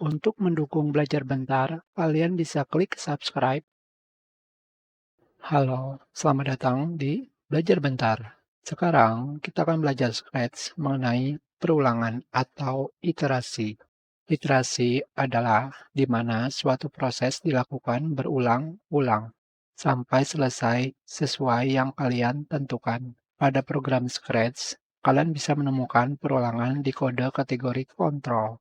Untuk mendukung belajar bentar, kalian bisa klik subscribe. Halo, selamat datang di Belajar Bentar. Sekarang kita akan belajar Scratch mengenai perulangan atau iterasi. Iterasi adalah di mana suatu proses dilakukan berulang-ulang sampai selesai sesuai yang kalian tentukan. Pada program Scratch, kalian bisa menemukan perulangan di kode kategori kontrol.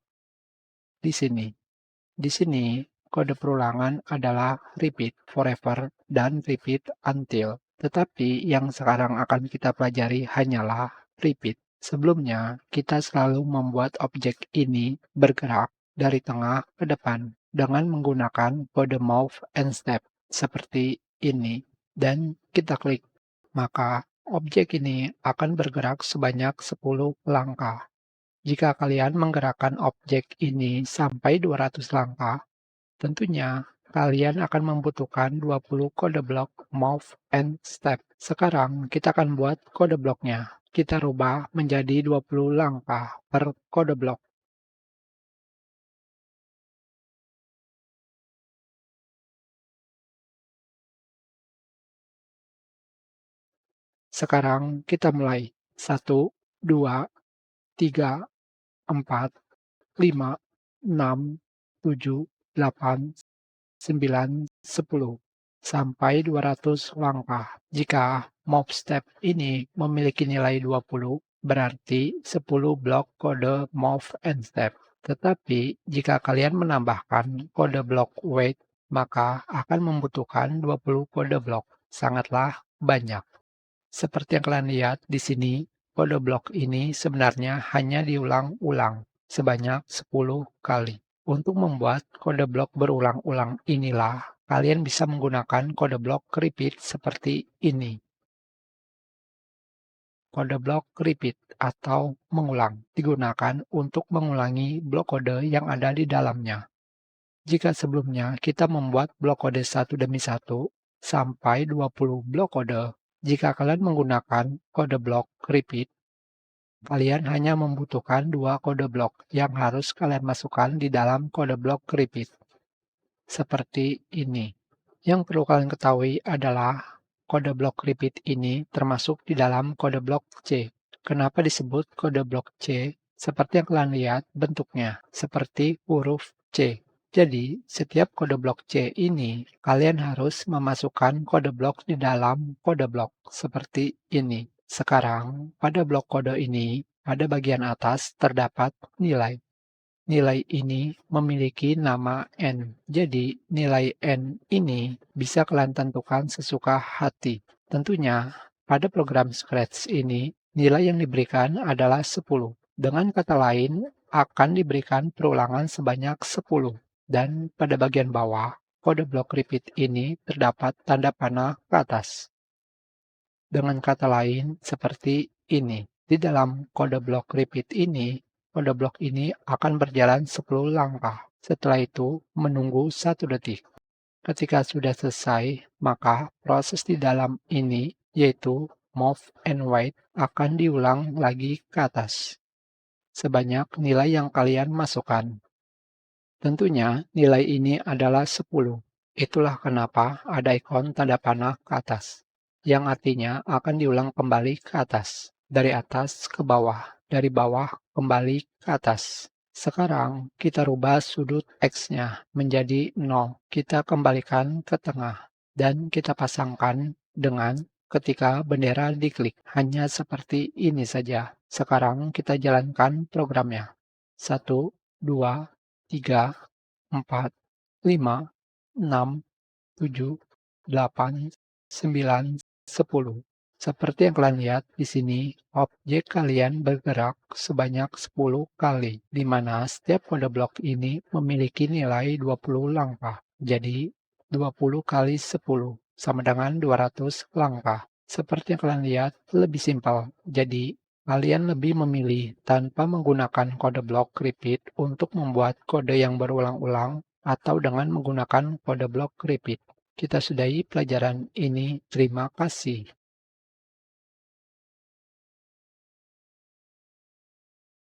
Di sini, kode perulangan adalah repeat forever dan repeat until. Tetapi yang sekarang akan kita pelajari hanyalah repeat. Sebelumnya, kita selalu membuat objek ini bergerak dari tengah ke depan dengan menggunakan kode move and step seperti ini. Dan kita klik, maka objek ini akan bergerak sebanyak 10 langkah. Jika kalian menggerakkan objek ini sampai 200 langkah, tentunya kalian akan membutuhkan 20 kode blok move and step. Sekarang kita akan buat kode bloknya. Kita rubah menjadi 20 langkah per kode blok. Sekarang kita mulai. 1, 2, 3, 4, 5, 6, 7, 8, 9, 10 sampai 200 langkah. Jika move step ini memiliki nilai 20, berarti 10 blok kode move and step. Tetapi jika kalian menambahkan kode blok wait, maka akan membutuhkan 20 kode blok. Sangatlah banyak. Seperti yang kalian lihat di sini, kode blok ini sebenarnya hanya diulang-ulang sebanyak 10 kali. Untuk membuat kode blok berulang-ulang inilah, kalian bisa menggunakan kode blok repeat seperti ini. Kode blok repeat atau mengulang digunakan untuk mengulangi blok kode yang ada di dalamnya. Jika sebelumnya kita membuat blok kode satu demi satu sampai 20 blok kode, jika kalian menggunakan kode blok repeat, kalian hanya membutuhkan 2 kode blok yang harus kalian masukkan di dalam kode blok repeat. Seperti ini. Yang perlu kalian ketahui adalah kode blok repeat ini termasuk di dalam kode blok C. Kenapa disebut kode blok C? Seperti yang kalian lihat bentuknya, seperti huruf C. Jadi, setiap kode blok C ini, kalian harus memasukkan kode blok di dalam kode blok, seperti ini. Sekarang, pada blok kode ini, pada bagian atas terdapat nilai. Nilai ini memiliki nama N. Jadi, nilai N ini bisa kalian tentukan sesuka hati. Tentunya, pada program Scratch ini, nilai yang diberikan adalah 10. Dengan kata lain, akan diberikan perulangan sebanyak 10. Dan pada bagian bawah, kode blok repeat ini terdapat tanda panah ke atas. Dengan kata lain, seperti ini. Di dalam kode blok repeat ini, kode blok ini akan berjalan 10 langkah. Setelah itu, menunggu 1 detik. Ketika sudah selesai, maka proses di dalam ini, yaitu move and wait, akan diulang lagi ke atas. Sebanyak nilai yang kalian masukkan. Tentunya, nilai ini adalah 10. Itulah kenapa ada ikon tanda panah ke atas, yang artinya akan diulang kembali ke atas, dari atas ke bawah, dari bawah kembali ke atas. Sekarang kita rubah sudut X-nya menjadi 0. Kita kembalikan ke tengah, dan kita pasangkan dengan ketika bendera diklik. Hanya seperti ini saja. Sekarang kita jalankan programnya. 1, 2, 3, 4, 5, 6, 7, 8, 9, 10. Seperti yang kalian lihat di sini, objek kalian bergerak sebanyak 10 kali, di mana setiap kode blok ini memiliki nilai 20 langkah. Jadi, 20 kali 10 sama dengan 200 langkah. Seperti yang kalian lihat, lebih simpel. Jadi, kalian lebih memilih tanpa menggunakan kode blok repeat untuk membuat kode yang berulang-ulang atau dengan menggunakan kode blok repeat. Kita sudahi pelajaran ini. Terima kasih.